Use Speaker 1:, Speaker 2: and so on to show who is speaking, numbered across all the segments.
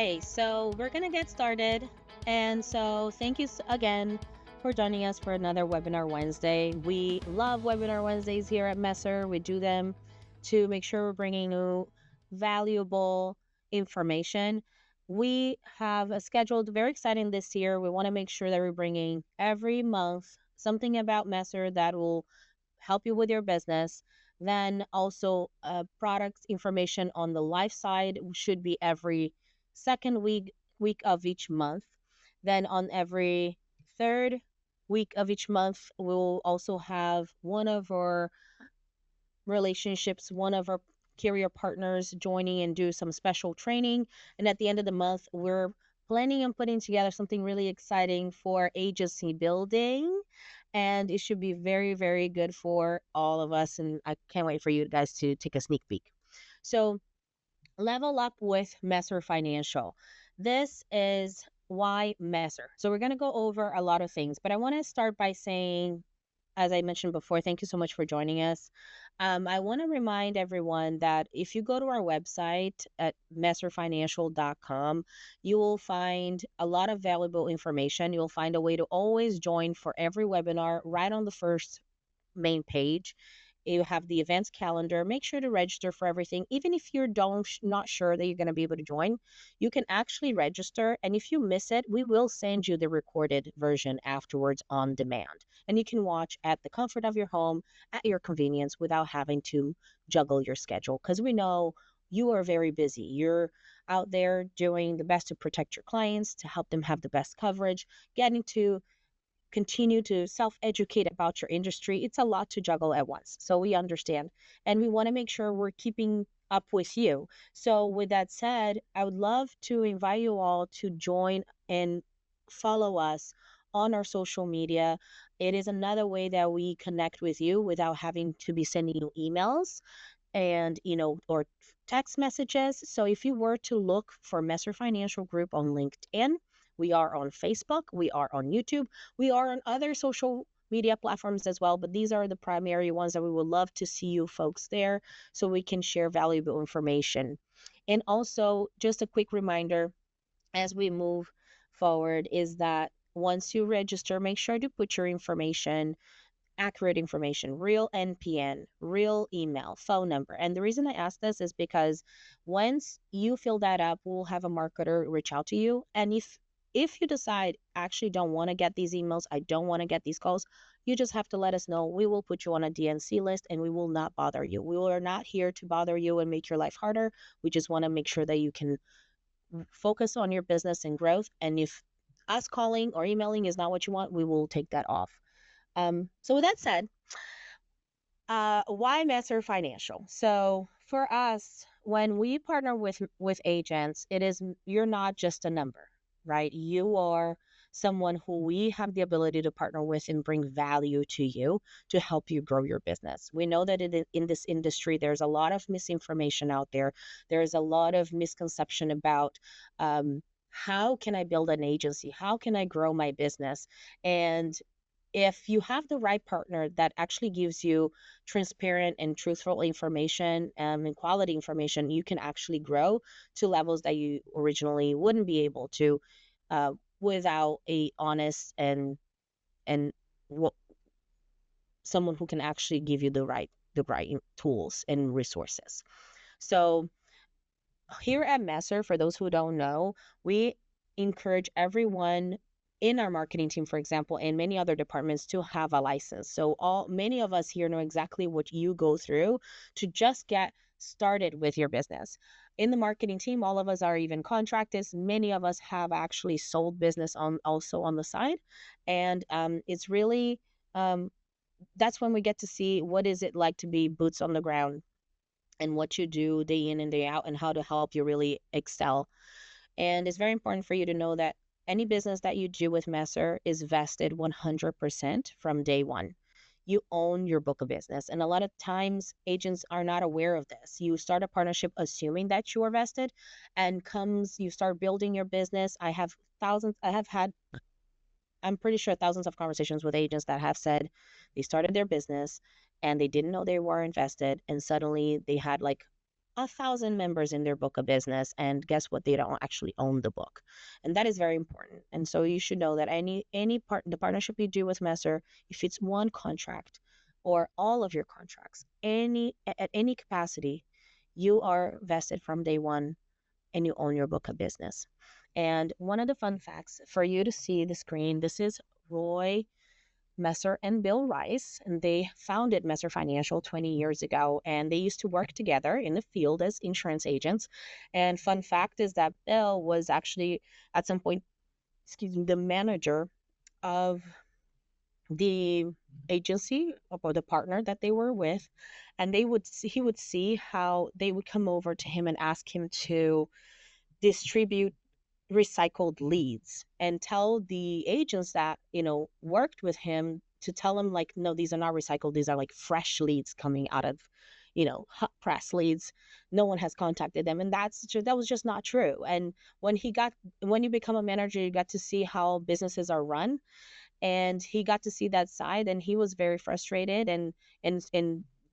Speaker 1: Okay, so we're going to get started. And so thank you again for joining us for another Webinar Wednesday. We love Webinar Wednesdays here at Messer. We do them to make sure we're bringing you valuable information. We have a scheduled very exciting this year. We want to make sure that we're bringing every month something about Messer that will help you with your business. Then also product information on the life side should be every second week of each month. Then on every third week of each month, we'll also have one of our relationships, one of our career partners joining and do some special training. And at the end of the month, we're planning on putting together something really exciting for agency building. And it should be very, very good for all of us. And I can't wait for you guys to take a sneak peek. So, level up with Messer Financial. This is why Messer. So, we're going to go over a lot of things, but I want to start by saying, as I mentioned before, thank you so much for joining us. I want to remind everyone that if you go to our website at messerfinancial.com, you will find a lot of valuable information. You'll find a way to always join for every webinar right on the first main page. You have the events calendar. Make sure to register for everything. Even if you're not sure that you're going to be able to join, you can actually register. And if you miss it, we will send you the recorded version afterwards on demand. And you can watch at the comfort of your home at your convenience without having to juggle your schedule. Because we know you are very busy. You're out there doing the best to protect your clients, to help them have the best coverage, getting to continue to self-educate about your industry. It's a lot to juggle at once. So we understand. And we want to make sure we're keeping up with you. So with that said, I would love to invite you all to join and follow us on our social media. It is another way that we connect with you without having to be sending you emails and or text messages. So if you were to look for Messer Financial Group on LinkedIn, we are on Facebook, we are on YouTube, we are on other social media platforms as well, but these are the primary ones that we would love to see you folks there so we can share valuable information. And also, just a quick reminder as we move forward is that once you register, make sure to put your information, accurate information, real NPN, real email, phone number. And the reason I ask this is because once you fill that up, we'll have a marketer reach out to you. And if you decide I actually don't want to get these emails, I don't want to get these calls, you just have to let us know. We will put you on a DNC list and we will not bother you. We are not here to bother you and make your life harder. We just want to make sure that you can focus on your business and growth. And if us calling or emailing is not what you want, we will take that off. So with that said, why Messer Financial? So for us, when we partner with agents, you're not just a number, right? You are someone who we have the ability to partner with and bring value to you to help you grow your business. We know that in this industry, there's a lot of misinformation out there. There's a lot of misconception about how can I build an agency? How can I grow my business? And if you have the right partner that actually gives you transparent and truthful information and quality information, you can actually grow to levels that you originally wouldn't be able to without a honest and someone who can actually give you the right tools and resources. So here at Messer, for those who don't know, we encourage everyone in our marketing team, for example, and many other departments to have a license. So many of us here know exactly what you go through to just get started with your business. In the marketing team, all of us are even contractors. Many of us have actually sold business also on the side. And it's really, that's when we get to see what is it like to be boots on the ground and what you do day in and day out and how to help you really excel. And it's very important for you to know that any business that you do with Messer is vested 100% from day one. You own your book of business. And a lot of times agents are not aware of this. You start a partnership assuming that you are vested, and you start building your business. I have had, I'm pretty sure, thousands of conversations with agents that have said they started their business and they didn't know they were invested, and suddenly they had like 1,000 members in their book of business, and guess what? They don't actually own the book, and that is very important. And so you should know that the partnership you do with Messer, if it's one contract or all of your contracts, at any capacity, you are vested from day one, and you own your book of business. And one of the fun facts for you to see the screen, this is Roy Messer and Bill Rice, and they founded Messer Financial 20 years ago, and they used to work together in the field as insurance agents. And fun fact is that Bill was actually at some point, excuse me, the manager of the agency or the partner that they were with, and he would see how they would come over to him and ask him to distribute recycled leads and tell the agents that worked with him to tell him, like, no, these are not recycled, these are like fresh leads coming out of hot press leads. No one has contacted them, and that was just not true. And when you become a manager, you got to see how businesses are run, and he got to see that side, and he was very frustrated, and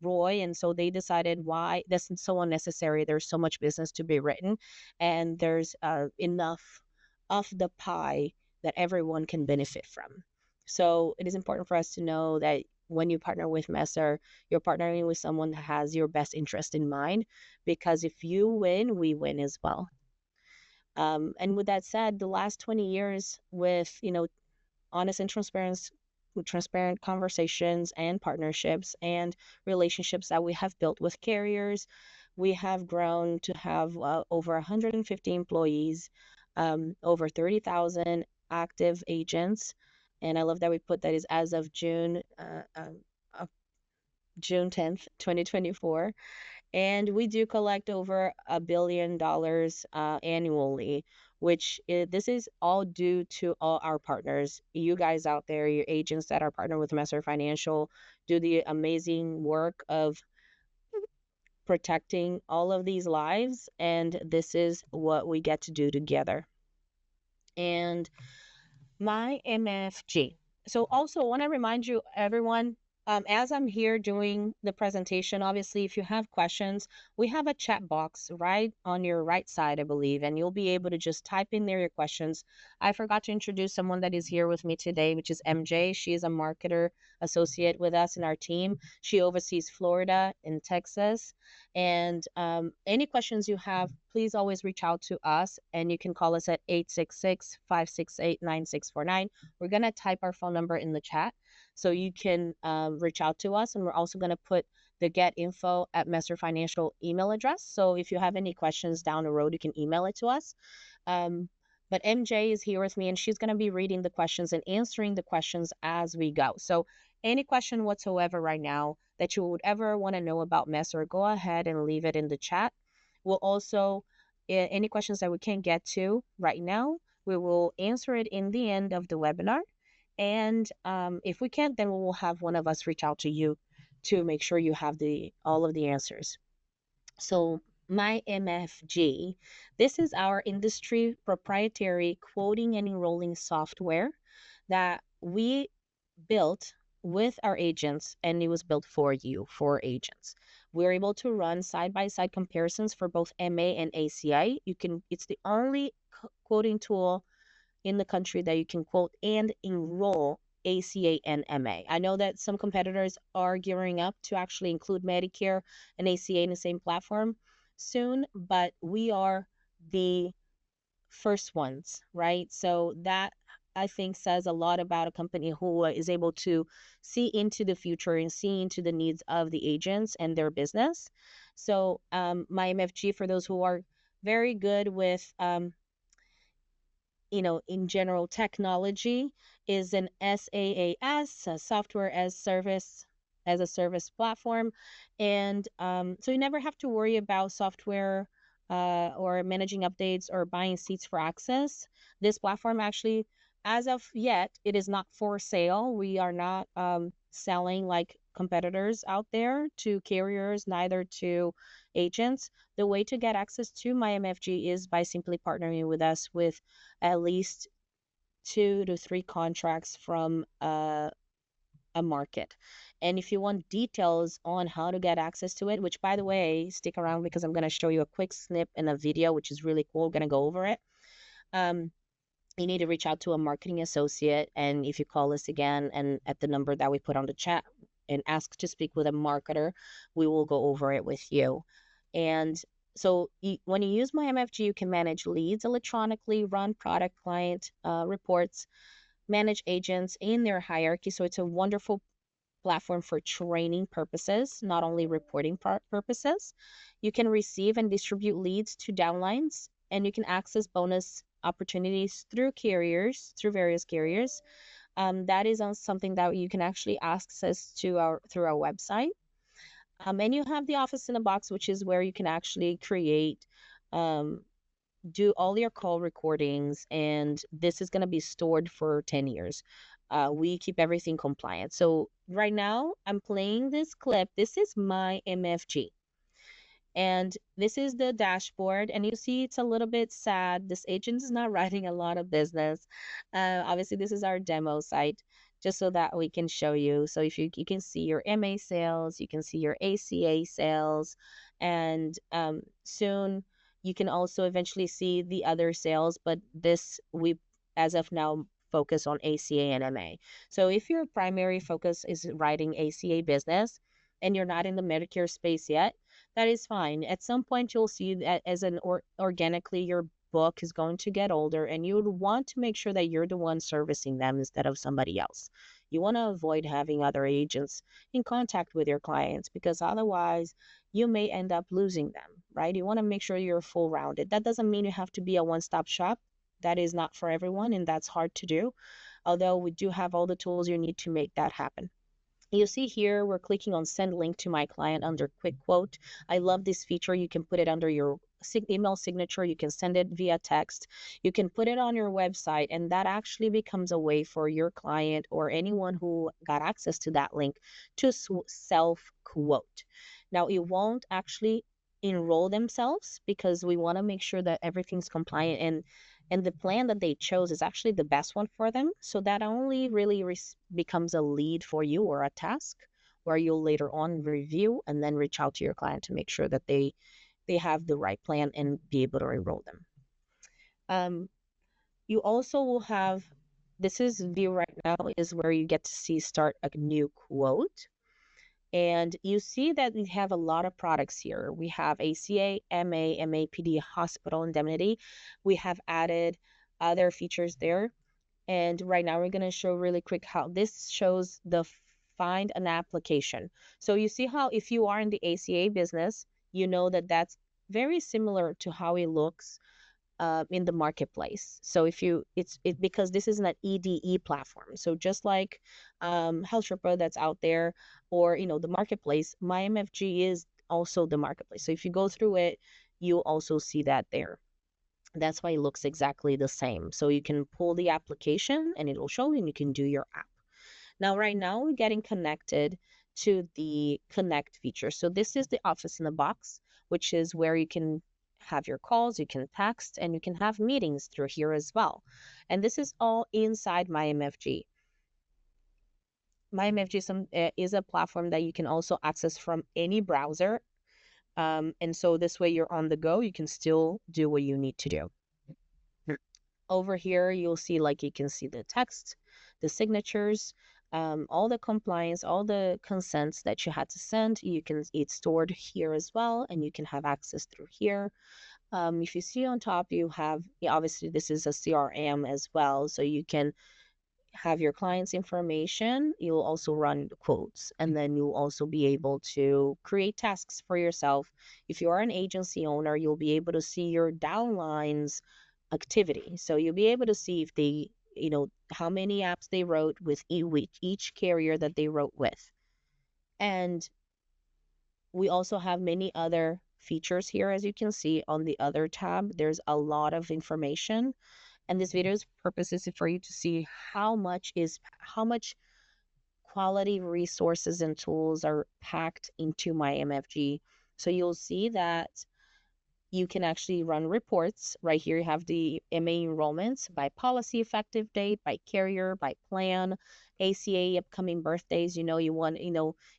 Speaker 1: Roy, and so they decided, why this is so unnecessary, there's so much business to be written, and there's enough of the pie that everyone can benefit from. So it is important for us to know that when you partner with Messer, you're partnering with someone that has your best interest in mind, because if you win, we win as well. And with that said, the last 20 years with honest and transparent conversations and partnerships and relationships that we have built with carriers, we have grown to have over 150 employees, over 30,000 active agents. And I love that we put that is as of of June 10th, 2024. And we do collect over $1 billion annually, this is all due to all our partners. You guys out there, your agents that are partnered with Messer Financial, do the amazing work of protecting all of these lives, and this is what we get to do together. And my MFG. So also I want to remind you, everyone, as I'm here doing the presentation, obviously, if you have questions, we have a chat box right on your right side, I believe, and you'll be able to just type in there your questions. I forgot to introduce someone that is here with me today, which is MJ. She is a marketer associate with us in our team. She oversees Florida and Texas. And any questions you have, please always reach out to us, and you can call us at 866-568-9649. We're going to type our phone number in the chat so you can reach out to us. And we're also going to put the getinfo@Messer Financial email address. So if you have any questions down the road, you can email it to us. But MJ is here with me, and she's going to be reading the questions and answering the questions as we go. So any question whatsoever right now that you would ever want to know about Messer, go ahead and leave it in the chat. We'll also, any questions that we can't get to right now, we will answer it in the end of the webinar. And if we can't, then we will have one of us reach out to you to make sure you have all of the answers. So my MFG, this is our industry proprietary quoting and enrolling software that we built with our agents, and it was built for you, for agents. We're able to run side-by-side comparisons for both MA and ACI. It's the only quoting tool in the country that you can quote and enroll ACA and MA. I know that some competitors are gearing up to actually include Medicare and ACA in the same platform soon, but we are the first ones, right? So that, I think, says a lot about a company who is able to see into the future and see into the needs of the agents and their business. So my MFG, for those who are very good with in general technology, is an SaaS, a software as a service platform. And so you never have to worry about software or managing updates or buying seats for access. This platform actually, as of yet, it is not for sale. We are not selling like competitors out there to carriers, neither to agents. The way to get access to my MFG is by simply partnering with us with at least 2 to 3 contracts from a market. And if you want details on how to get access to it, which by the way, stick around because I'm going to show you a quick snip in a video, which is really cool. We're going to go over it. Um, you need to reach out to a marketing associate. And if you call us again and at the number that we put on the chat and ask to speak with a marketer, we will go over it with you. And so when you use My MFG, you can manage leads electronically, run product client reports, manage agents in their hierarchy. So it's a wonderful platform for training purposes, not only reporting purposes. You can receive and distribute leads to downlines, and you can access bonus opportunities through carriers, through various carriers. That is on something that you can actually access to our through our website. And you have the Office in a Box, which is where you can actually create, um, do all your call recordings, and this is going to be stored for 10 years. We keep everything compliant. So right now I'm playing this clip. This is my MFG. And this is the dashboard, and you see it's a little bit sad. This agent is not writing a lot of business. Obviously, this is our demo site, just so that we can show you. So if you can see your MA sales, you can see your ACA sales, and soon you can also eventually see the other sales. But this we, as of now, focus on ACA and MA. So if your primary focus is writing ACA business and you're not in the Medicare space yet, that is fine. At some point, you'll see that as organically your book is going to get older, and you would want to make sure that you're the one servicing them instead of somebody else. You want to avoid having other agents in contact with your clients because otherwise you may end up losing them, right? You want to make sure you're full rounded. That doesn't mean you have to be a one stop shop. That is not for everyone, and that's hard to do. Although we do have all the tools you need to make that happen. You see here, we're clicking on send link to my client under quick quote. I love this feature. You can put it under your email signature. You can send it via text. You can put it on your website, and that actually becomes a way for your client or anyone who got access to that link to self quote. Now, it won't actually enroll themselves because we want to make sure that everything's compliant, and the plan that they chose is actually the best one for them. So that only really becomes a lead for you or a task where you'll later on review and then reach out to your client to make sure that they have the right plan and be able to enroll them. You also will have, this is view right now, is where you get to see start a new quote. And you see that we have a lot of products here. We have ACA, MA, MAPD, hospital indemnity. We have added other features there. And right now we're going to show really quick how this shows the find an application. So you see how if you are in the ACA business, you know that that's very similar to how it looks in the marketplace. So if you, because this is an EDE platform. So just like Health Sherpa that's out there, or the marketplace, My MFG is also the marketplace. So if you go through it, you'll also see that there. That's why it looks exactly the same. So you can pull the application and it'll show, and you can do your app. Now, right now we're getting connected to the connect feature. So this is the Office in the Box, which is where you can have your calls, you can text, and you can have meetings through here as well. And this is all inside My MFG. My MFG is a platform that you can also access from any browser. And so this way you're on the go, you can still do what you need to do. Over here, you'll see, like, you can see the text, the signatures, all the compliance, all the consents that you had to send. It's stored here as well, and you can have access through here. If you see on top, you have, obviously this is a CRM as well, so you can have your client's information. You'll also run quotes, and then you'll also be able to create tasks for yourself. If you are an agency owner, you'll be able to see your downlines activity. So you'll be able to see if they, how many apps they wrote with each carrier that they wrote with. And we also have many other features here. As you can see on the other tab, there's a lot of information. And this video's purpose is for you to see how much quality resources and tools are packed into My MFG. So you'll see that you can actually run reports. Right here, you have the MA enrollments by policy effective date, by carrier, by plan, ACA upcoming birthdays, you want,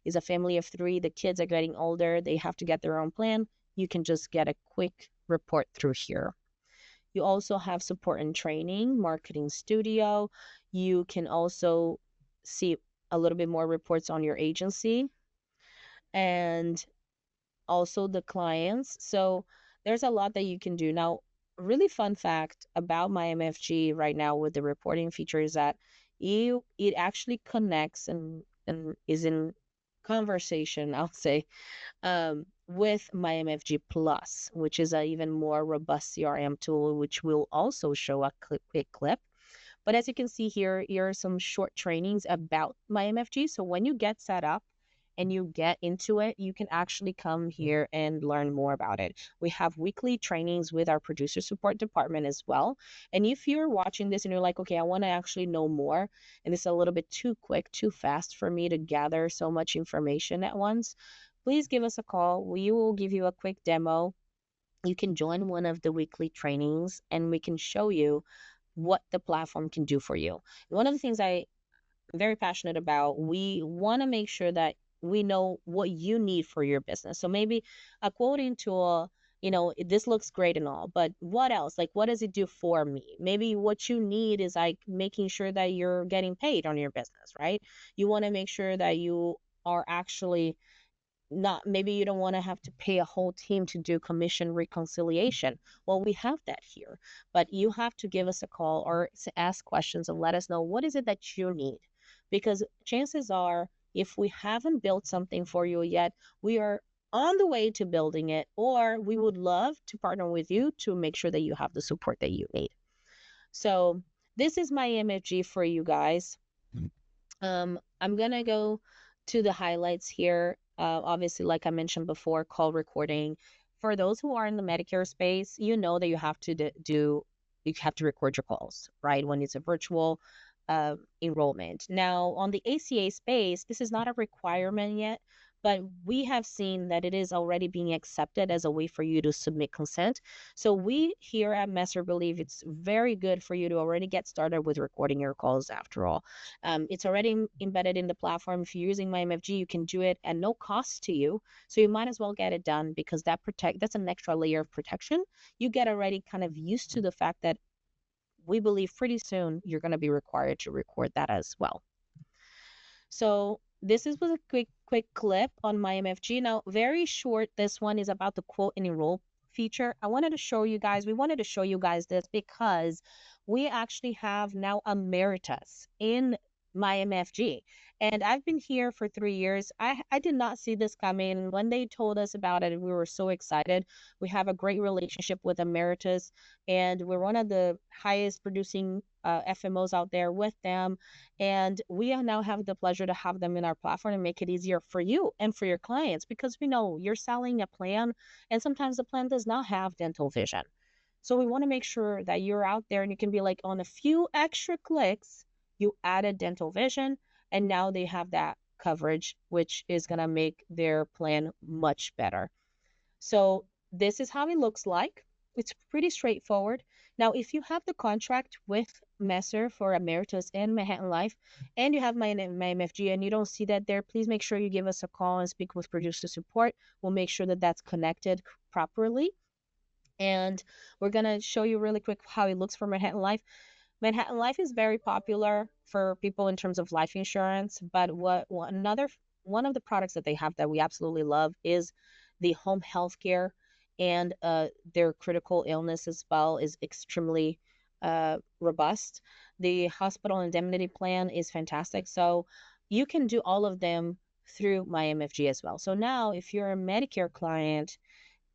Speaker 1: is a family of three, the kids are getting older, they have to get their own plan, you can just get a quick report through here. You also have support and training, marketing studio. You can also see a little bit more reports on your agency and also the clients. So there's a lot that you can do. Now, really fun fact about my MFG right now with the reporting feature is that it actually connects and is in conversation, I'll say, with my MFG Plus, which is an even more robust CRM tool, which will also show a quick clip. But as you can see here are some short trainings about my MFG. So when you get set up and you get into it, you can actually come here and learn more about it. We have weekly trainings with our producer support department as well. And if you're watching this and you're like, okay, I want to actually know more, and it's a little bit too quick, too fast for me to gather so much information at once, please give us a call. We will give you a quick demo. You can join one of the weekly trainings and we can show you what the platform can do for you. One of the things I'm very passionate about, we want to make sure that we know what you need for your business. So maybe a quoting tool, this looks great and all, but what else? Like, what does it do for me? Maybe what you need is like making sure that you're getting paid on your business, right? You want to make sure that you are actually not, maybe you don't want to have to pay a whole team to do commission reconciliation. Well, we have that here, but you have to give us a call or ask questions and let us know what is it that you need, because chances are if we haven't built something for you yet, we are on the way to building it, or we would love to partner with you to make sure that you have the support that you need. So this is my MFG for you guys. I'm gonna go to the highlights here. Obviously, like I mentioned before, call recording. For those who are in the Medicare space, you know that you have to you have to record your calls, right? When it's a virtual enrollment. Now, on the ACA space, this is not a requirement yet, but we have seen that it is already being accepted as a way for you to submit consent. So we here at Messer believe it's very good for you to already get started with recording your calls after all. It's already embedded in the platform. If you're using my MFG, you can do it at no cost to you. So you might as well get it done because that's an extra layer of protection. You get already kind of used to the fact that we believe pretty soon you're going to be required to record that as well. So this was a quick clip on my MFG. Now, very short, this one is about the quote and enroll feature. We wanted to show you guys this because we actually have now Emeritus in my MFG. And I've been here for 3 years. I did not see this coming. When they told us about it, we were so excited. We have a great relationship with Emeritus, and we're one of the highest producing FMOs out there with them. And we now have the pleasure to have them in our platform and make it easier for you and for your clients, because we know you're selling a plan and sometimes the plan does not have dental vision. So we want to make sure that you're out there and you can be like, on a few extra clicks, you added dental vision and now they have that coverage, which is going to make their plan much better. So this is how it looks like. It's pretty straightforward. Now, if you have the contract with Messer for Emeritus and Manhattan Life, and you have my MFG and you don't see that there, please make sure you give us a call and speak with producer support. We'll make sure that that's connected properly. And we're going to show you really quick how it looks for Manhattan Life. Manhattan Life is very popular for people in terms of life insurance, but one of the products that they have that we absolutely love is the home health care, and their critical illness as well is extremely robust. The hospital indemnity plan is fantastic. So you can do all of them through my MFG as well. So now if you're a Medicare client,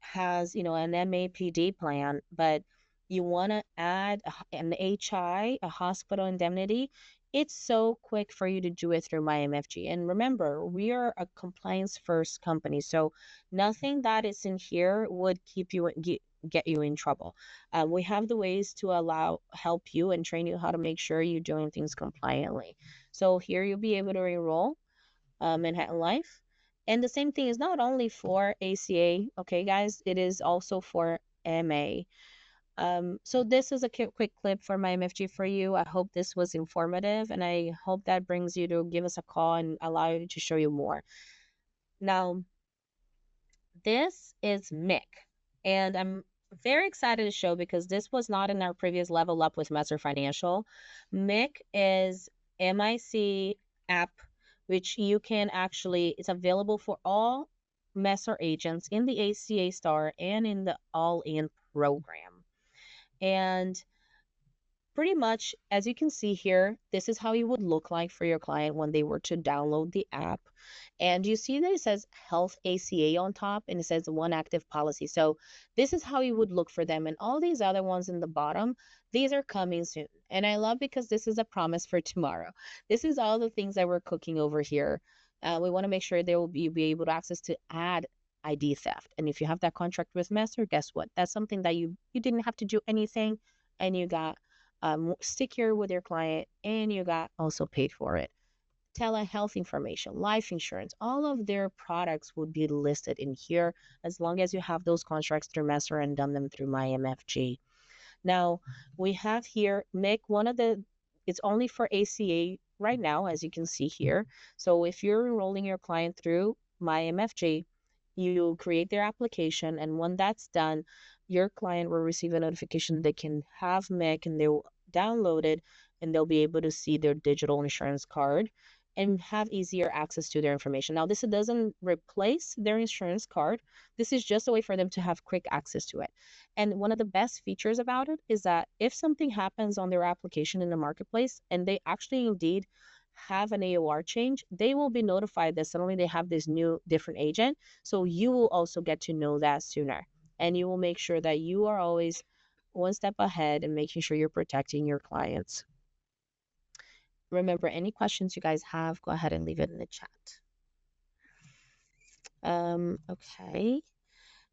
Speaker 1: has, an MAPD plan, but you want to add an HI, a hospital indemnity, it's so quick for you to do it through my MFG. And remember, we are a compliance first company, so nothing that is in here would get you in trouble. We have the ways to help you and train you how to make sure you're doing things compliantly. So here you'll be able to enroll Manhattan Life. And the same thing is not only for ACA, okay, guys, it is also for MA. So this is a quick clip for my MFG for you. I hope this was informative, and I hope that brings you to give us a call and allow you to show you more. Now, this is Mick, and I'm very excited to show because this was not in our previous level up with Messer Financial. Mick is MIC app, which you can actually, it's available for all Messer agents in the ACA Star and in the All In program. And pretty much, as you can see here, this is how it would look like for your client when they were to download the app. And you see that it says Health ACA on top and it says one active policy. So this is how it would look for them. And all these other ones in the bottom, these are coming soon. And I love because this is a promise for tomorrow. This is all the things that we're cooking over here. We want to make sure they will be able to access to add ID theft. And if you have that contract with Messer, guess what? That's something that you didn't have to do anything and you got stickier with your client and you got also paid for it. Telehealth information, life insurance, all of their products would be listed in here as long as you have those contracts through Messer and done them through MyMFG. Now we have here, Mick, it's only for ACA right now, as you can see here. So if you're enrolling your client through MyMFG, you create their application, and when that's done, your client will receive a notification they can have Mick and they'll download it and they'll be able to see their digital insurance card and have easier access to their information. Now, this doesn't replace their insurance card. This is just a way for them to have quick access to it. And one of the best features about it is that if something happens on their application in the marketplace and they actually indeed have an AOR change, they will be notified that suddenly they have this new different agent. So you will also get to know that sooner. And you will make sure that you are always one step ahead and making sure you're protecting your clients. Remember, any questions you guys have, go ahead and leave it in the chat. Okay.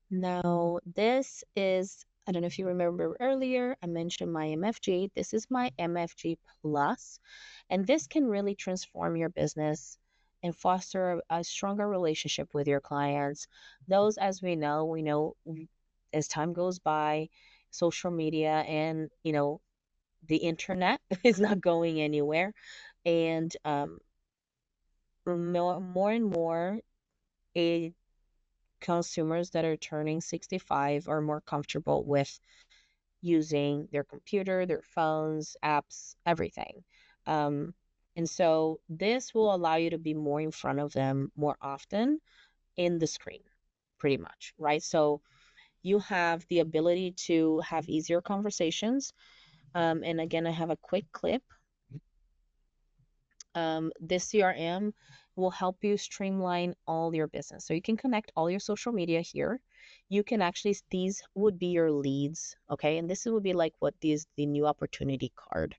Speaker 1: Now, this is, I don't know if you remember earlier, I mentioned my MFG. This is my MFG Plus, and this can really transform your business and foster a stronger relationship with your clients. Those, as we know as time goes by, social media and, the internet is not going anywhere. And more and more, a consumers that are turning 65 are more comfortable with using their computer, their phones, apps, everything. And so this will allow you to be more in front of them more often in the screen, pretty much, right? So you have the ability to have easier conversations. And again, I have a quick clip. This CRM will help you streamline all your business. So you can connect all your social media here. You can actually, these would be your leads, okay? And this would be like the new opportunity card.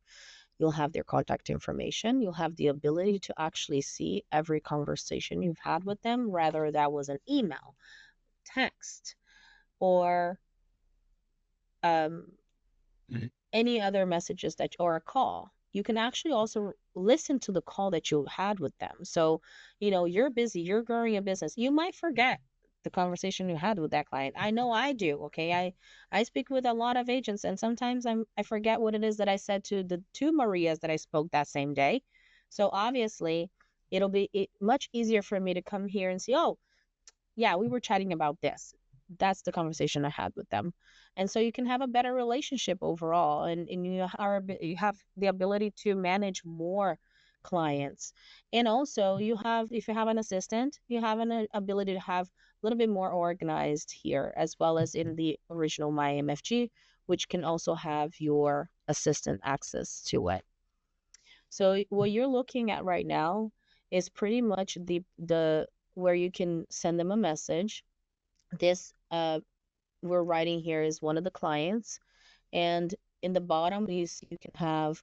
Speaker 1: You'll have their contact information. You'll have the ability to actually see every conversation you've had with them, whether that was an email, text, or any other messages or a call. You can actually also listen to the call that you had with them. So, you're busy, you're growing a business. You might forget the conversation you had with that client. I know I do. Okay. I speak with a lot of agents and sometimes I forget what it is that I said to the two Marias that I spoke that same day. So obviously it'll be much easier for me to come here and say, oh, yeah, we were chatting about this. That's the conversation I had with them. And so you can have a better relationship overall, and you have the ability to manage more clients. And also if you have an assistant, you have an ability to have a little bit more organized here, as well as in the original MyMFG, which can also have your assistant access to it. So what you're looking at right now is pretty much the where you can send them a message. This we're writing here is one of the clients, and in the bottom you can have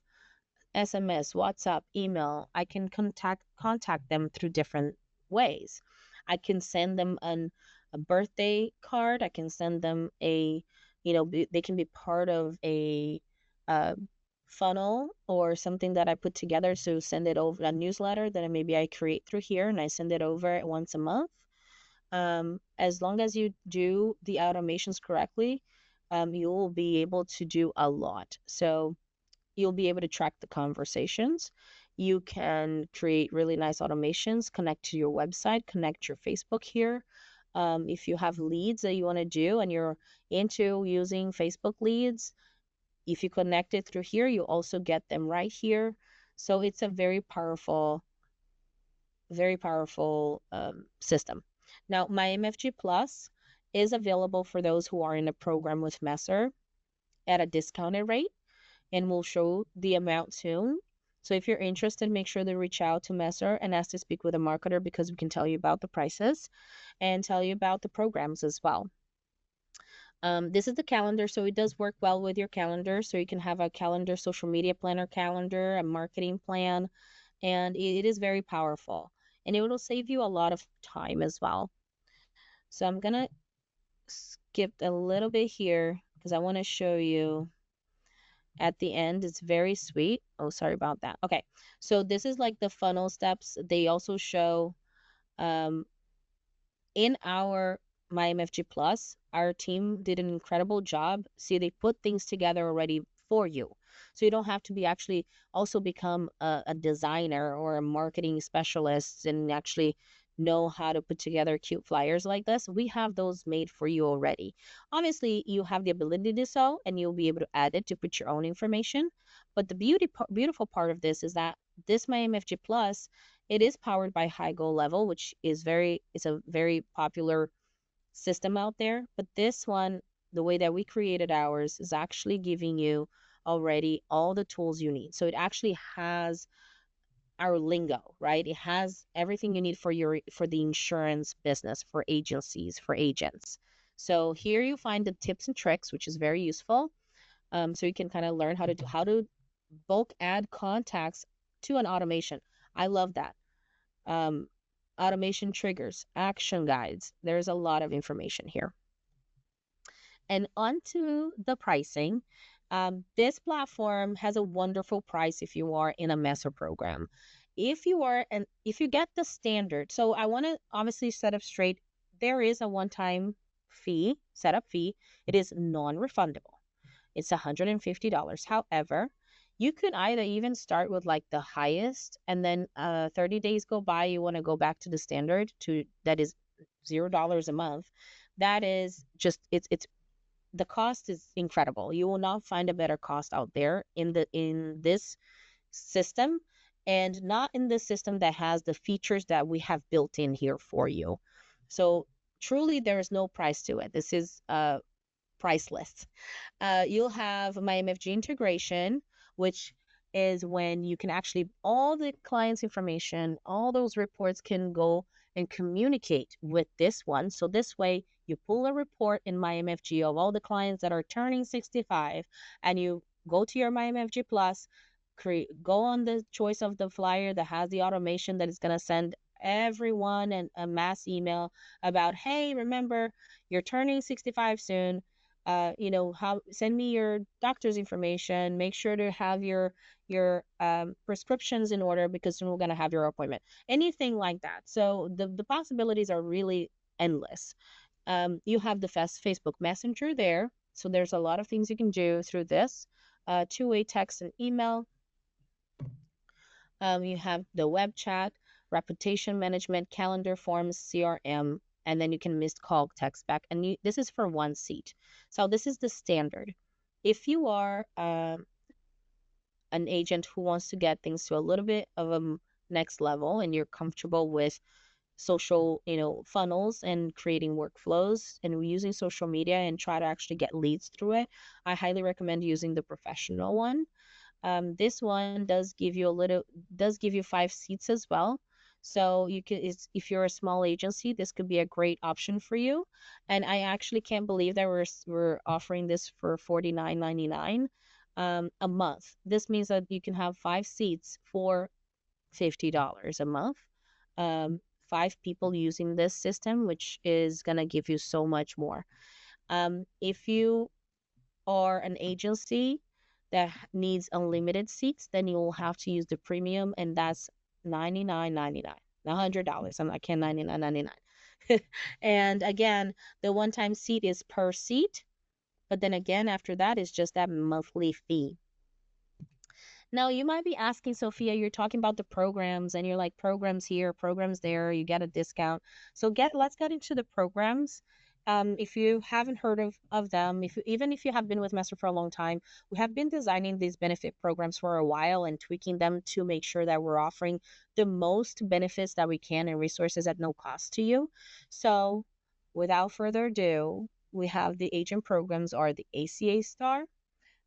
Speaker 1: SMS, WhatsApp, email. I can contact them through different ways. I can send them a birthday card. I can send them they can be part of a funnel or something that I put together. So send it over a newsletter that maybe I create through here and I send it over once a month. As long as you do the automations correctly, you will be able to do a lot. So you'll be able to track the conversations. You can create really nice automations, connect to your website, connect your Facebook here. If you have leads that you want to do and you're into using Facebook leads, if you connect it through here, you also get them right here. So it's a very powerful system. Now, my MFG Plus is available for those who are in a program with Messer at a discounted rate, and we'll show the amount soon. So if you're interested, make sure to reach out to Messer and ask to speak with a marketer, because we can tell you about the prices and tell you about the programs as well. This is the calendar, so it does work well with your calendar. So you can have a calendar, social media planner calendar, a marketing plan, and it is very powerful. And it will save you a lot of time as well. So I'm gonna skip a little bit here because I want to show you at the end. It's very sweet. Oh, sorry about that. Okay, so this is like the funnel steps. They also show um, in our MyMFG Plus, our team did an incredible job. See, they put things together already for you. So you don't have to be actually also become a designer or a marketing specialist and actually know how to put together cute flyers like this. We have those made for you already. Obviously, you have the ability to do so, and you'll be able to add it to put your own information. But the beautiful part of this is that this MyMFG Plus, it is powered by High Goal Level, which is it's a very popular system out there. But this one, the way that we created ours, is actually giving you already all the tools you need. So it actually has our lingo, right? It has everything you need for the insurance business, for agencies, for agents. So here you find the tips and tricks, which is very useful. So you can kind of learn how to bulk add contacts to an automation. I love that. um, Automation triggers, action guides. There's a lot of information here. And onto the pricing. This platform has a wonderful price if you are in a Messer program. If you get the standard, so I want to obviously set up straight. There is a one-time fee, setup fee. It is non-refundable. It's $150. However, you could either even start with like the highest, and then 30 days go by, you want to go back to the standard, to that is $0 a month. That is just it's the cost is incredible. You will not find a better cost out there in this system, and not in this system that has the features that we have built in here for you. So truly there is no price to it. This is priceless. You'll have MyMFG integration, which is when you can actually, all the client's information, all those reports can go and communicate with this one. So this way, you pull a report in MyMFG of all the clients that are turning 65, and you go to your MyMFG Plus, go on the choice of the flyer that has the automation that is going to send everyone a mass email about, hey, remember, you're turning 65 soon. How send me your doctor's information. Make sure to have your prescriptions in order, because soon we're gonna have your appointment. Anything like that. So the possibilities are really endless. You have the Facebook Messenger there, so there's a lot of things you can do through this. Two-way text and email. You have the web chat, reputation management, calendar forms, CRM, and then you can missed call, text back. And this is for one seat. So this is the standard. If you are an agent who wants to get things to a little bit of a next level, and you're comfortable with social, funnels and creating workflows and using social media and try to actually get leads through it, I highly recommend using the professional one. This one does give you 5 seats as well. So if you're a small agency, this could be a great option for you. And I actually can't believe that we're offering this for $49.99 a month. This means that you can have 5 seats for $50 a month. 5 people using this system, which is gonna give you so much more. If you or an agency that needs unlimited seats, then you will have to use the premium, and that's $99.99, $100. I can't $99.99. And again, the one-time seat is per seat. But then again, after that is just that monthly fee. Now, you might be asking, Sophia, you're talking about the programs and you're like, programs here, programs there, you get a discount. So let's get into the programs. If you haven't heard of them, even if you have been with Messer for a long time, we have been designing these benefit programs for a while and tweaking them to make sure that we're offering the most benefits that we can and resources at no cost to you. So without further ado, we have the agent programs are the ACA Star,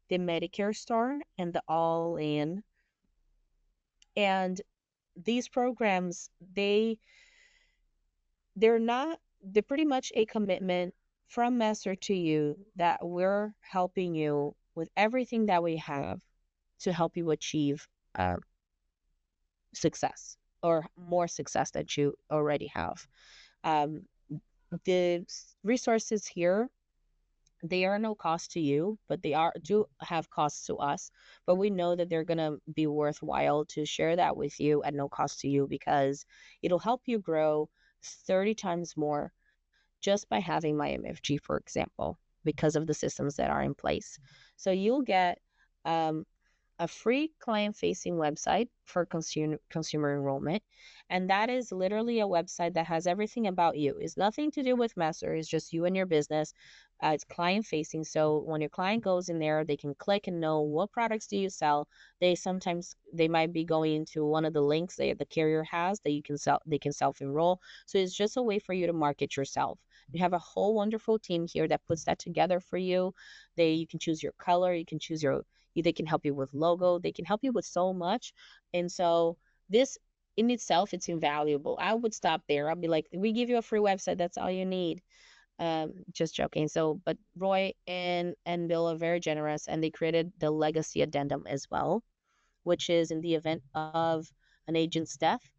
Speaker 1: the Medicare Star, and the All In. And these programs, they're pretty much a commitment from Messer to you that we're helping you with everything that we have to help you achieve success or more success that you already have. Um, the resources here, they are no cost to you, but they do have costs to us. But we know that they're gonna be worthwhile to share that with you at no cost to you because it'll help you grow 30 times more just by having my MFG, for example, because of the systems that are in place. So you'll get um, a free client-facing website for consumer enrollment, and that is literally a website that has everything about you. It's nothing to do with Messer. It's just you and your business. It's client-facing, so when your client goes in there, they can click and know what products do you sell. They might be going into one of the links that the carrier has that you can sell. They can self-enroll. So it's just a way for you to market yourself. You have a whole wonderful team here that puts that together for you. You can choose your color. You can choose your they can help you with logo. They can help you with so much. And so this in itself, it's invaluable. I would stop there. I'll be like, we give you a free website. That's all you need. Just joking. So, but Roy and Bill are very generous, and they created the legacy addendum as well, which is in the event of an agent's death,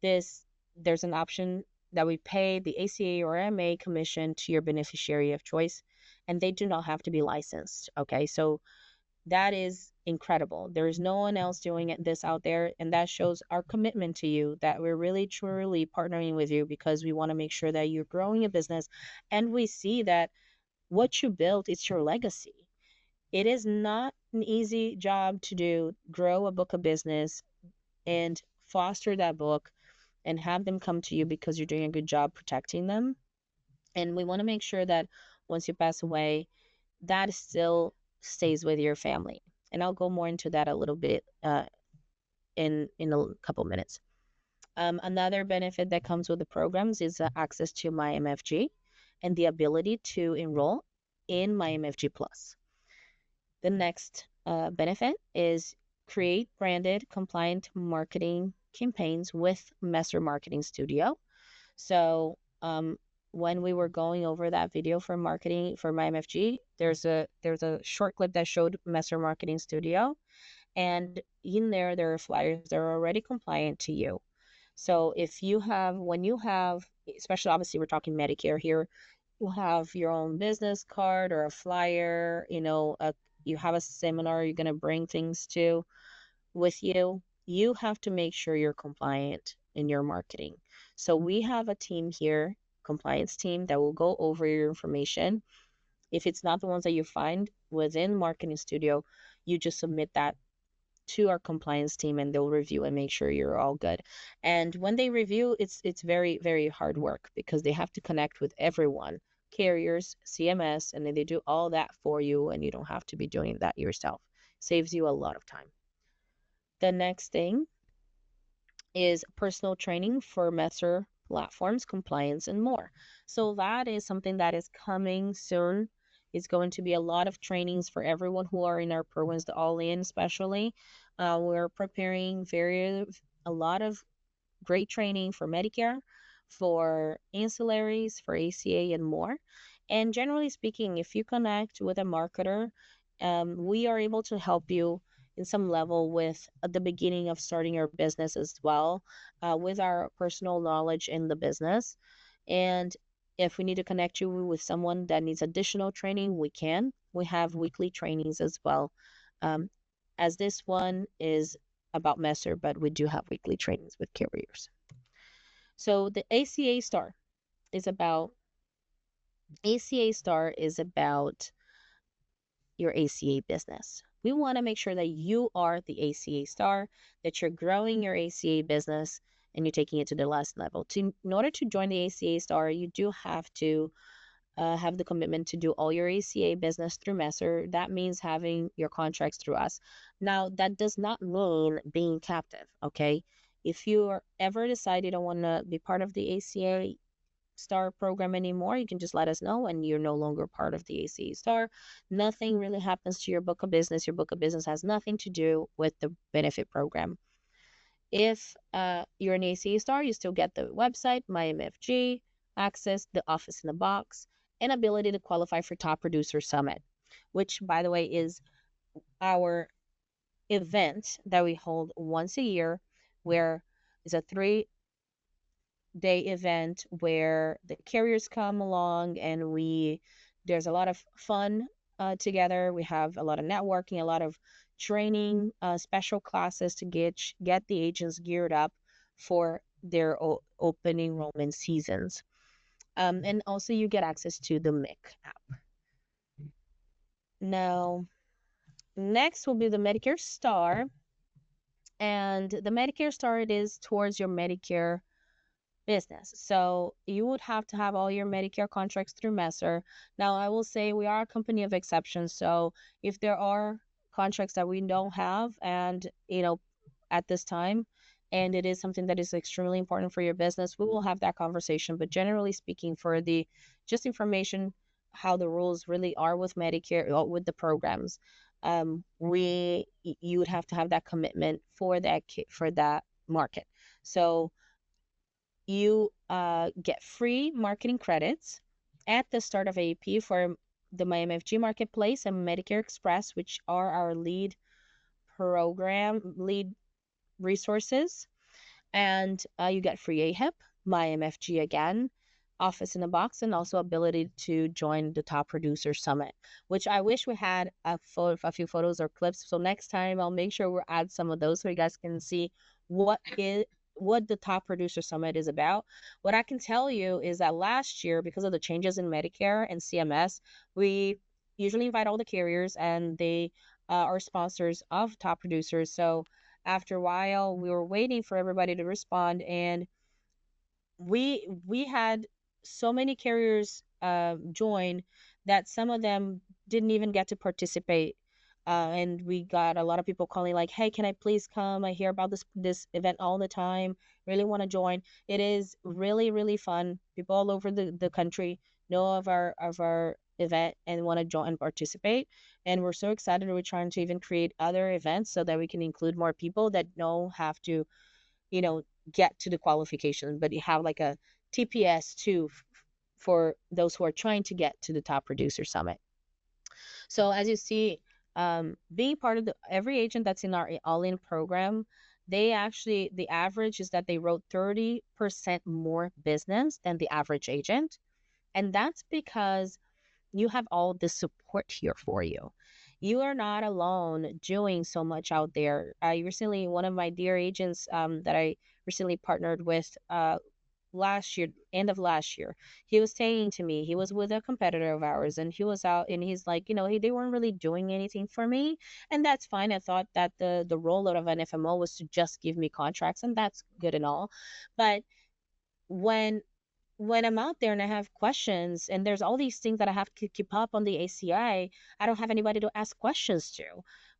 Speaker 1: this there's an option that we pay the ACA or MA commission to your beneficiary of choice, and they do not have to be licensed. Okay, so that is incredible. There is no one else doing this out there, and that shows our commitment to you that we're really truly partnering with you because we want to make sure that you're growing a business, and we see that what you built is your legacy. It is not an easy job to do, grow a book of business and foster that book and have them come to you because you're doing a good job protecting them. And we want to make sure that once you pass away, that still stays with your family. And I'll go more into that a little bit in a couple minutes. Another benefit that comes with the programs is access to my MFG and the ability to enroll in my MFG Plus. The next benefit is create branded compliant marketing campaigns with Messer Marketing Studio. So when we were going over that video for marketing for my MFG, there's a short clip that showed Messer Marketing Studio, and in there are flyers that are already compliant to you. So if you have when you have, especially obviously we're talking Medicare here, you have your own business card or a flyer, you have a seminar you're going to bring things to with you, you have to make sure you're compliant in your marketing. So we have a team here, compliance team, that will go over your information. If it's not the ones that you find within Marketing Studio, you just submit that to our compliance team and they'll review and make sure you're all good. And when they review, it's very, very hard work because they have to connect with everyone, carriers, CMS, and then they do all that for you and you don't have to be doing that yourself. Saves you a lot of time. The next thing is personal training for Messer platforms, compliance, and more. So that is something that is coming soon. It's going to be a lot of trainings for everyone who are in our programs, the All In especially. We're preparing a lot of great training for Medicare, for ancillaries, for ACA, and more. And generally speaking, if you connect with a marketer, we are able to help you in some level with at the beginning of starting your business as well, with our personal knowledge in the business. And if we need to connect you with someone that needs additional training, we can. We have weekly trainings as well. Um, as this one is about Messer, but we do have weekly trainings with carriers. So the ACA Star is about your ACA business. We want to make sure that you are the ACA star, that you're growing your ACA business and you're taking it to the last level. In order to join the ACA star, you do have to have the commitment to do all your ACA business through Messer. That means having your contracts through us. Now, that does not mean being captive, okay? If you are ever decide you don't want to be part of the ACA Star program anymore, you can just let us know and you're no longer part of the ACA Star. Nothing really happens to your book of business. Your book of business has nothing to do with the benefit program. If you're an ACA Star, you still get the website, MyMFG, access, the office in the box, and ability to qualify for Top Producer Summit, which, by the way, is our event that we hold once a year, where it's a 3-day event where the carriers come along and there's a lot of fun together. We have a lot of networking, a lot of training, special classes to get the agents geared up for their open enrollment seasons. And also you get access to the MIC app. Now, next will be the Medicare Star. And the Medicare Star, it is towards your Medicare business. So you would have to have all your Medicare contracts through Messer. Now, I will say we are a company of exceptions. So if there are contracts that we don't have and, at this time, and it is something that is extremely important for your business, we will have that conversation. But generally speaking, for the just information, how the rules really are with Medicare, with the programs, you would have to have that commitment for that market. So you get free marketing credits at the start of AEP for the MyMFG Marketplace and Medicare Express, which are our lead resources. And you get free AHIP, MyMFG again, Office in the Box, and also ability to join the Top Producer Summit, which I wish we had a few photos or clips. So next time I'll make sure we'll add some of those so you guys can see what the Top Producer Summit is about. What I can tell you is that last year, because of the changes in Medicare and CMS, we usually invite all the carriers and they are sponsors of Top Producers. So after a while, we were waiting for everybody to respond, and we had so many carriers join that some of them didn't even get to participate. And we got a lot of people calling like, hey, can I please come? I hear about this event all the time. Really want to join. It is really, really fun. People all over the country know of our event and want to join and participate. And we're so excited. We're trying to even create other events so that we can include more people that don't have to, get to the qualification, but you have like a TPS too for those who are trying to get to the Top Producer Summit. So as you see, being part of every agent that's in our all-in program, the average is that they wrote 30% more business than the average agent. And that's because you have all the support here for you. You are not alone doing so much out there. One of my dear agents that I recently partnered with last year, end of last year, he was saying to me, he was with a competitor of ours and he was out and he's like, they weren't really doing anything for me. And that's fine. I thought that the rollout of an FMO was to just give me contracts, and that's good and all. But when I'm out there and I have questions and there's all these things that I have to keep up on the ACI, I don't have anybody to ask questions to.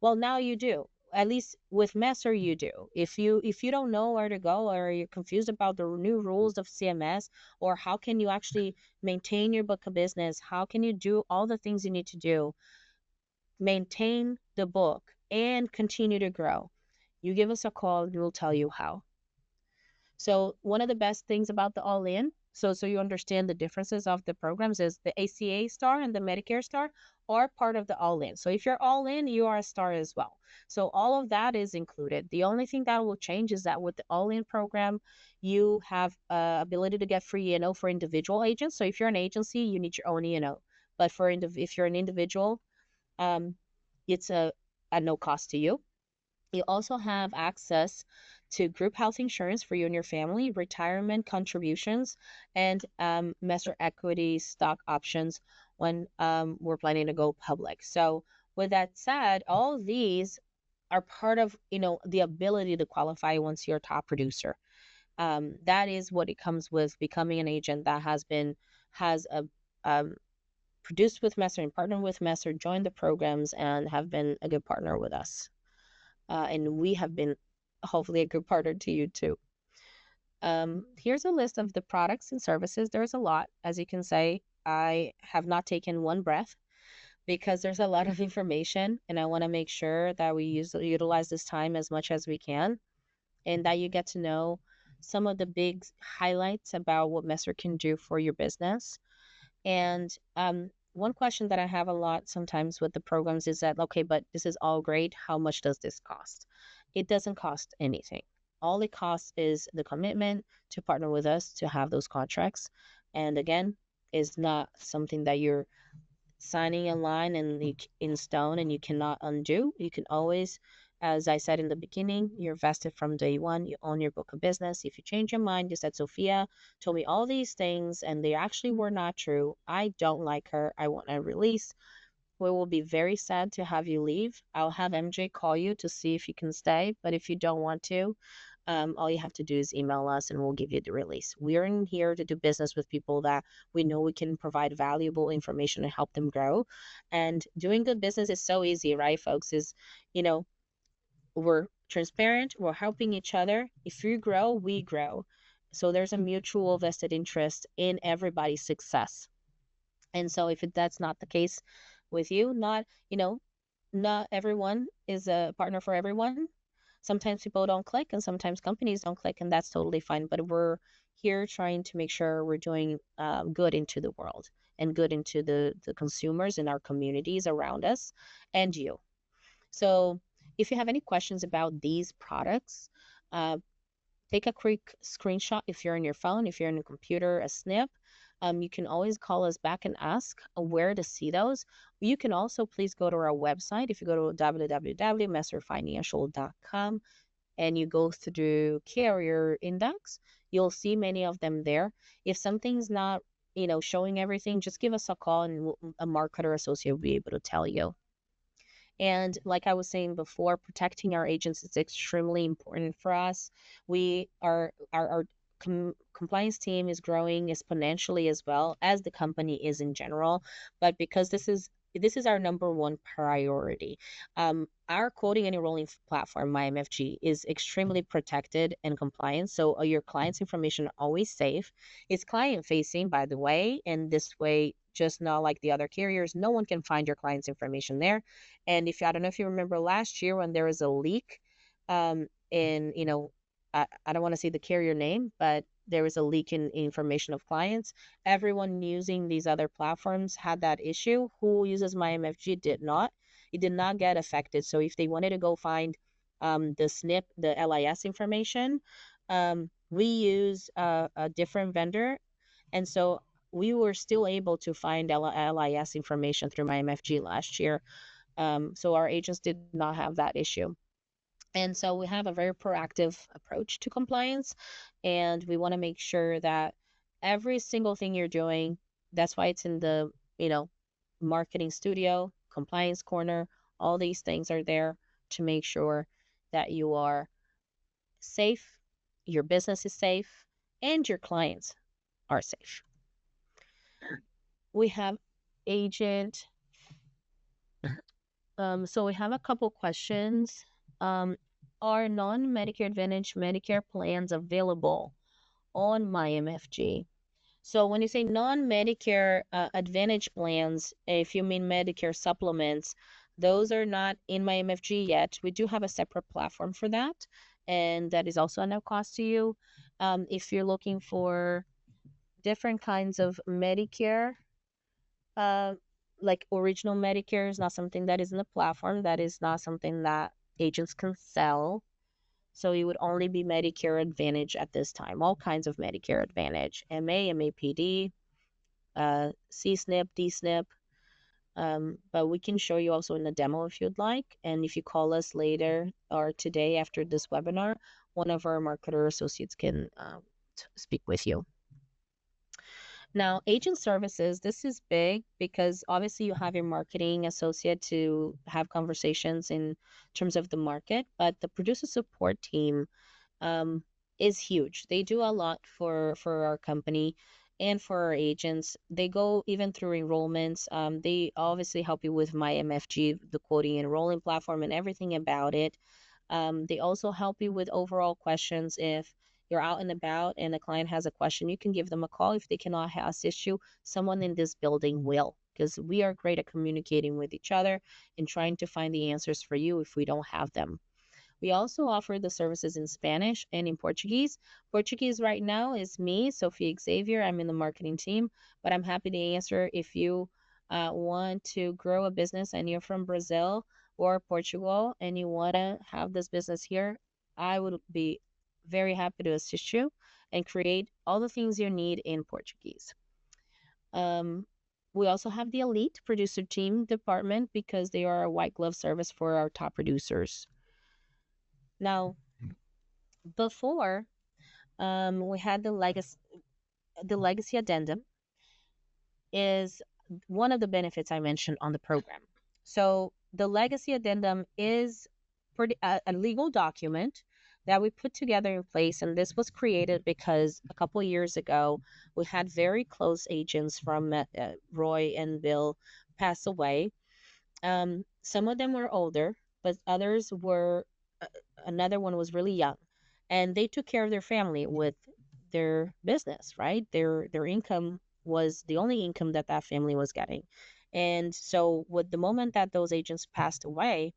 Speaker 1: Well, now you do. At least with Messer, you do. If you don't know where to go, or you're confused about the new rules of CMS, or how can you actually maintain your book of business, how can you do all the things you need to do, maintain the book and continue to grow, you give us a call and we'll tell you how. So one of the best things about the all-in, so you understand the differences of the programs, is the ACA Star and the Medicare Star are part of the all-in. So if you're all-in, you are a star as well. So all of that is included. The only thing that will change is that with the all-in program, you have ability to get free E&O for individual agents. So if you're an agency, you need your own E&O. But if you're an individual, it's at no cost to you. You also have access to group health insurance for you and your family, retirement contributions, and Messer equity stock options when we're planning to go public. So With that said, all these are part of, the ability to qualify once you're a top producer. That is what it comes with becoming an agent that has a um, produced with Messer and partnered with Messer, joined the programs, and have been a good partner with us. And we have been hopefully a good partner to you too. Here's a list of the products and services. There's a lot. As you can say, I have not taken one breath because there's a lot of information, and I want to make sure that we utilize this time as much as we can, and that you get to know some of the big highlights about what Messer can do for your business. And one question that I have a lot sometimes with the programs is that, okay, but this is all great. How much does this cost? It doesn't cost anything. All it costs is the commitment to partner with us to have those contracts. And again, is not something that you're signing a line and in stone and you cannot undo. You can always, as I said in the beginning, you're vested from day one. You own your book of business. If you change your mind, you said Sophia told me all these things and they actually were not true. I don't like her. I want a release. We will be very sad to have you leave. I'll have MJ call you to see if you can stay. But if you don't want to, all you have to do is email us and we'll give you the release. We're in here to do business with people that we know we can provide valuable information and help them grow. And doing good business is so easy, right, folks? You know, we're transparent, we're helping each other. If you grow, we grow. So there's a mutual vested interest in everybody's success. And so if that's not the case with you, not everyone is a partner for everyone. Sometimes people don't click and sometimes companies don't click, and that's totally fine. But we're here trying to make sure we're doing good into the world and good into the consumers in our communities around us and you. So if you have any questions about these products, uh, take a quick screenshot if you're on your phone, if you're on a computer, a snip. You can always call us back and ask where to see those. You can also please go to our website. If you go to www.messerfinancial.com and you go through carrier index, you'll see many of them there. If something's not, showing everything, just give us a call and a marketer associate will be able to tell you. And like I was saying before, protecting our agents is extremely important for us. We are our compliance team is growing exponentially as well as the company is in general. But because this is our number one priority. Our quoting and enrolling platform, MyMFG, is extremely protected and compliant. So your client's information are always safe. It's client facing, by the way, and this way, just not like the other carriers, no one can find your client's information there. And if I don't know if you remember last year when there was a leak, in I don't want to say the carrier name, but there was a leak in information of clients. Everyone using these other platforms had that issue. Who uses MyMFG did not. It did not get affected. So if they wanted to go find the SNP, the LIS information, we use a different vendor, and so we were still able to find LIS information through MyMFG last year. So our agents did not have that issue. And so we have a very proactive approach to compliance, and we want to make sure that every single thing you're doing, that's why it's in the, marketing studio, compliance corner, all these things are there to make sure that you are safe, your business is safe, and your clients are safe. We have agent. So we have a couple questions. Are non-Medicare Advantage Medicare plans available on MyMFG? So when you say non-Medicare Advantage plans, if you mean Medicare supplements, those are not in MyMFG yet. We do have a separate platform for that, and that is also no cost to you. If you're looking for different kinds of Medicare, uh, like original Medicare is not something that is in the platform. That is not something that agents can sell. So it would only be Medicare Advantage at this time. All kinds of Medicare Advantage, MA, MAPD, C-SNP, D-SNP. But we can show you also in the demo if you'd like. And if you call us later or today after this webinar, one of our marketer associates can speak with you. Now, agent services, this is big because obviously you have your marketing associate to have conversations in terms of the market, but the producer support team um, is huge. They do a lot for our company and for our agents. They go even through enrollments. They obviously help you with my MFG, the quoting enrolling platform, and everything about it. They also help you with overall questions. If you're out and about and a client has a question, you can give them a call. If they cannot assist you, someone in this building will, because we are great at communicating with each other and trying to find the answers for you if we don't have them. We also offer the services in Spanish and in Portuguese. Portuguese right now is me, Sophie Xavier. I'm in the marketing team, but I'm happy to answer if you want to grow a business and you're from Brazil or Portugal and you want to have this business here. I would be very happy to assist you and create all the things you need in Portuguese. Um, we also have the elite producer team department because they are a white glove service for our top producers. Now, before we had the legacy addendum is one of the benefits I mentioned on the program. So the legacy addendum is a legal document that we put together in place, and this was created because a couple of years ago we had very close agents from Roy and Bill pass away. Some of them were older, but others were, another one was really young. And they took care of their family with their business, right? Their income was the only income that that family was getting. And so with the moment that those agents passed away,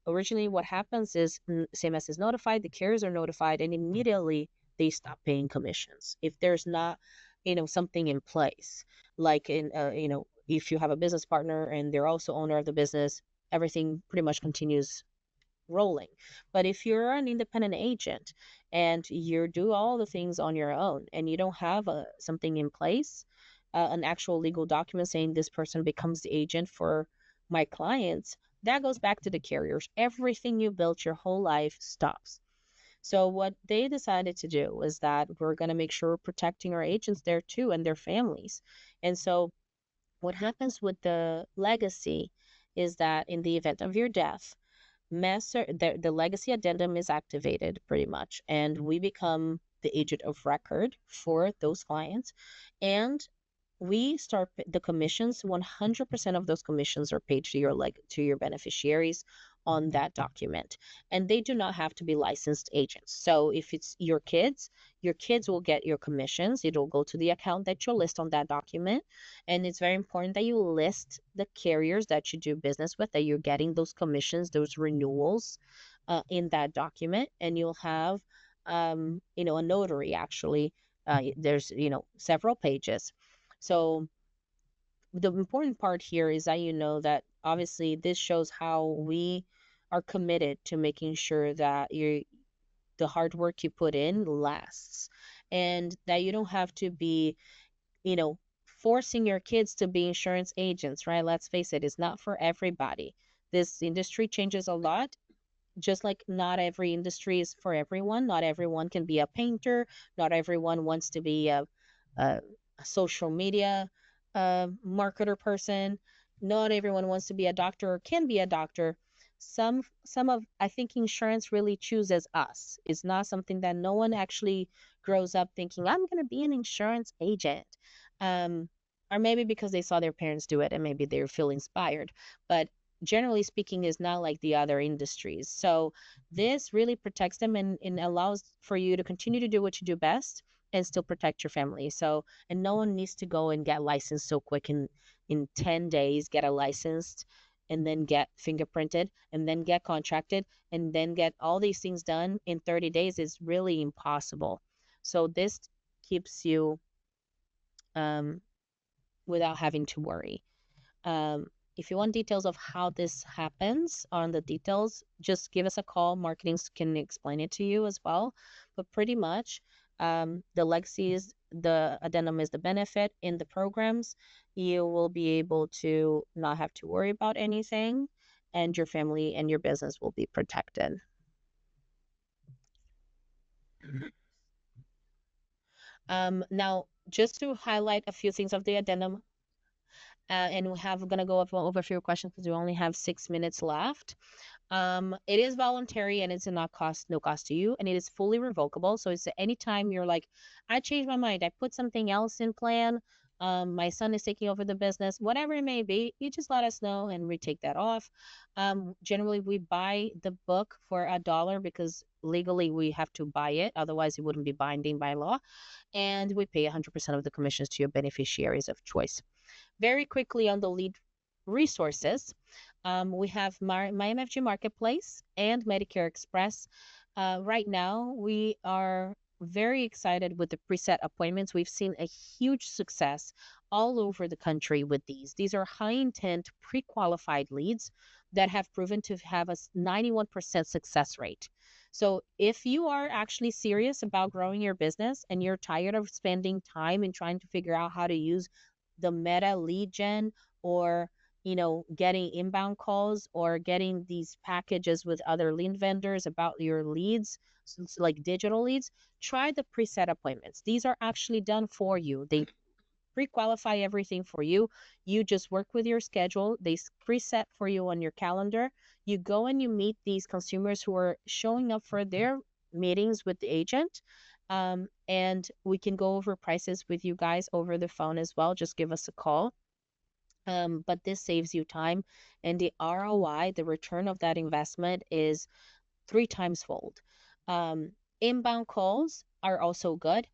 Speaker 1: originally what happens is CMS is notified, the carriers are notified, and immediately they stop paying commissions. If there's not, something in place, like if you have a business partner and they're also owner of the business, everything pretty much continues rolling. But if you're an independent agent and you do all the things on your own and you don't have something in place, an actual legal document saying this person becomes the agent for my clients, that goes back to the carriers. Everything you built your whole life stops. So what they decided to do was that we're going to make sure we're protecting our agents there too and their families. And so what happens with the legacy is that in the event of your death, the legacy addendum is activated pretty much, and we become the agent of record for those clients. And we start the commissions. 100% of those commissions are paid to your beneficiaries on that document, and they do not have to be licensed agents. So if it's your kids will get your commissions. It'll go to the account that you list on that document. And it's very important that you list the carriers that you do business with, that you're getting those commissions, those renewals, in that document. And you'll have a notary actually. There's several pages. So the important part here is that that obviously this shows how we are committed to making sure that the hard work you put in lasts, and that you don't have to be, you know, forcing your kids to be insurance agents, right? Let's face it, it's not for everybody. This industry changes a lot, just like not every industry is for everyone. Not everyone can be a painter. Not everyone wants to be a social media marketer person. Not everyone wants to be a doctor or can be a doctor. Some of I think insurance really chooses us. It's not something that no one actually grows up thinking I'm going to be an insurance agent. Um, or maybe because they saw their parents do it and maybe they feel inspired. But generally speaking is not like the other industries. So this really protects them, and allows for you to continue to do what you do best and still protect your family. So, and no one needs to go and get licensed so quick in 10 days, get a license and then get fingerprinted and then get contracted and then get all these things done in 30 days is really impossible. So this keeps you um, without having to worry. Um, if you want details of how this happens on the details, just give us a call. Marketing can explain it to you as well. But pretty much, the legacy is the addendum is the benefit in the programs. You will be able to not have to worry about anything, and your family and your business will be protected. Now, just to highlight a few things of the addendum, and we're gonna go over a few questions because we only have 6 minutes left. It is voluntary and it's not no cost to you, and it is fully revocable. So it's anytime you're like, I changed my mind, I put something else in plan. My son is taking over the business, whatever it may be, you just let us know and we take that off. Generally, we buy the book for $1 because legally we have to buy it, otherwise it wouldn't be binding by law, and we pay 100% of the commissions to your beneficiaries of choice. Very quickly on the lead resources, we have my MFG Marketplace and Medicare Express. Right now, we are very excited with the preset appointments. We've seen a huge success all over the country with these. These are high intent, pre qualified leads that have proven to have a 91% success rate. So, if you are actually serious about growing your business and you're tired of spending time and trying to figure out how to use the Meta lead gen, or getting inbound calls or getting these packages with other lead vendors about your leads, like digital leads, try the preset appointments. These are actually done for you. They pre-qualify everything for you. You just work with your schedule. They preset for you on your calendar. You go and you meet these consumers who are showing up for their meetings with the agent. And we can go over prices with you guys over the phone as well. Just give us a call. But this saves you time, and the ROI, the return of that investment, is 3 times fold. Inbound calls are also good.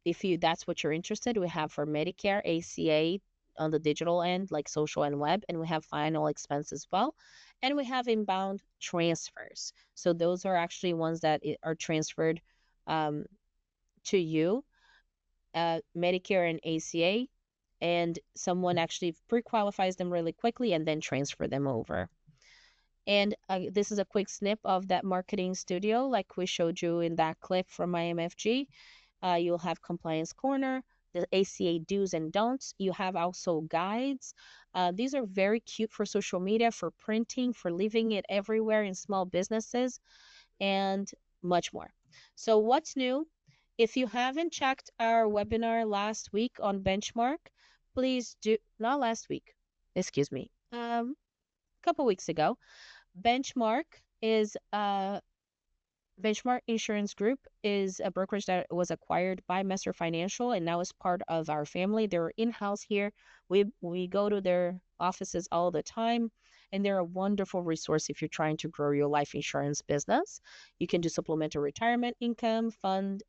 Speaker 1: If that's what you're interested, we have for Medicare, ACA on the digital end, like social and web, and we have final expense as well. And we have inbound transfers. So those are actually ones that are transferred to you, Medicare and ACA, and someone actually pre-qualifies them really quickly and then transfer them over. And this is a quick snip of that marketing studio, like we showed you in that clip from my MFG. You'll have compliance corner, the ACA do's and don'ts. You have also guides. These are very cute for social media, for printing, for leaving it everywhere in small businesses, and much more. So what's new? If you haven't checked our webinar last week on Benchmark, please do. Not last week, excuse me, a couple weeks ago. Benchmark is Benchmark Insurance Group is a brokerage that was acquired by Messer Financial and now is part of our family. They're in-house here. We go to their offices all the time, and they're a wonderful resource if you're trying to grow your life insurance business. You can do supplemental retirement income, funds,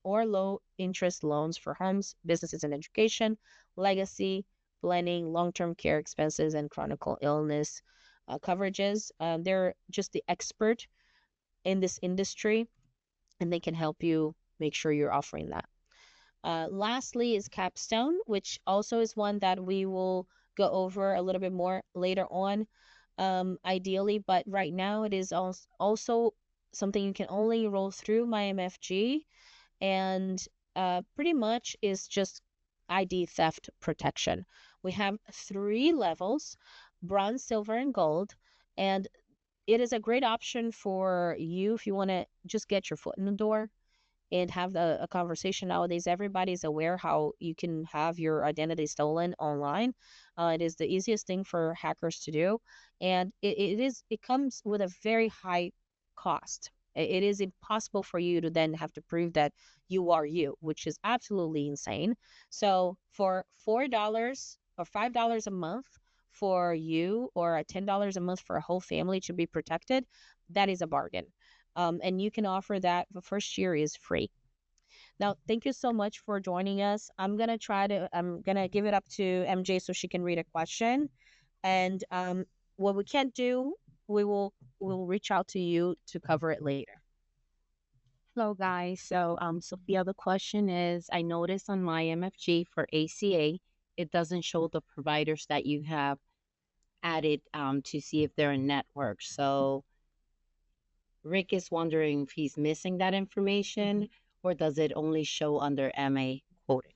Speaker 1: or low interest loans for homes, businesses, and education, legacy, planning, long-term care expenses, and chronic illness coverages. They're just the expert in this industry, and they can help you make sure you're offering that. Lastly is Capstone, which also is one that we will go over a little bit more later on, ideally, but right now it is also something you can only roll through MyMFG, and pretty much is just ID theft protection. We have 3 levels: bronze, silver, and gold, and it is a great option for you if you want to just get your foot in the door and have a conversation. Nowadays, everybody's aware how you can have your identity stolen online. It is the easiest thing for hackers to do, and it comes with a very high cost. It is impossible for you to then have to prove that you are you, which is absolutely insane. So for $4 or $5 a month for you, or $10 a month for a whole family to be protected, that is a bargain. And you can offer that. The first year is free. Now, thank you so much for joining us. I'm gonna give it up to MJ so she can read a question. And what we can't do, we'll reach out to you to cover it later.
Speaker 2: Hello, guys. So, Sophia, the question is, I noticed on my MFG for ACA, it doesn't show the providers that you have added to see if they're in network. So, Rick is wondering if he's missing that information, or does it only show under MA quoted?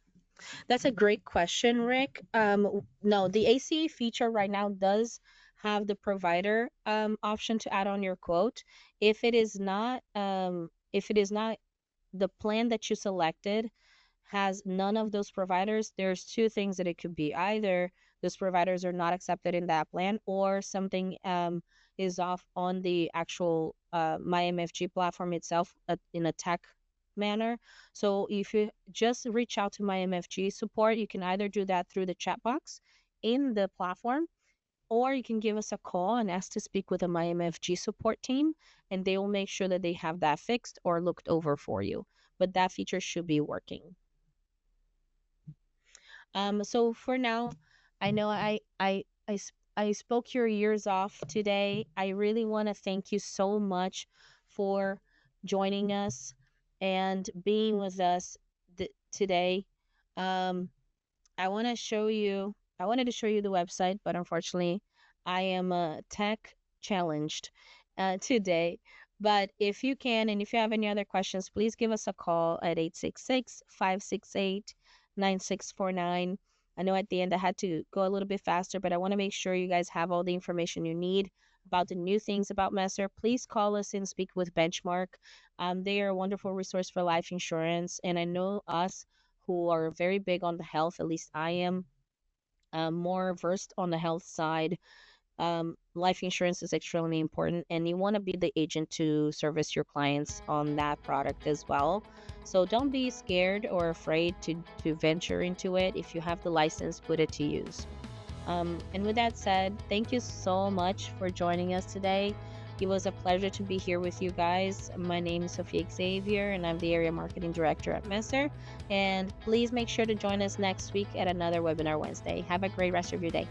Speaker 1: That's a great question, Rick. No, the ACA feature right now does have the provider option to add on your quote. If it is not the plan that you selected, has none of those providers, there's two things that it could be. Either those providers are not accepted in that plan, or something is off on the actual MyMFG platform itself in a tech manner. So if you just reach out to MyMFG support, you can either do that through the chat box in the platform, or you can give us a call and ask to speak with a MyMFG support team, and they will make sure that they have that fixed or looked over for you. But that feature should be working. So for now, I know I spoke your ears off today. I really want to thank you so much for joining us and being with us today. Um, I want to show you. I wanted to show you the website, but unfortunately, I am tech challenged today. But if you can, and if you have any other questions, please give us a call at 866-568-9649. I know at the end I had to go a little bit faster, but I want to make sure you guys have all the information you need about the new things about Messer. Please call us and speak with Benchmark. They are a wonderful resource for life insurance, and I know us who are very big on the health, at least I am, more versed on the health side. Life insurance is extremely important, and you want to be the agent to service your clients on that product as well. So don't be scared or afraid to venture into it. If you have the license, put it to use. And with that said, thank you so much for joining us today. It was a pleasure to be here with you guys. My name is Sophia Xavier, and I'm the Area Marketing Director at Messer. And please make sure to join us next week at another Webinar Wednesday. Have a great rest of your day.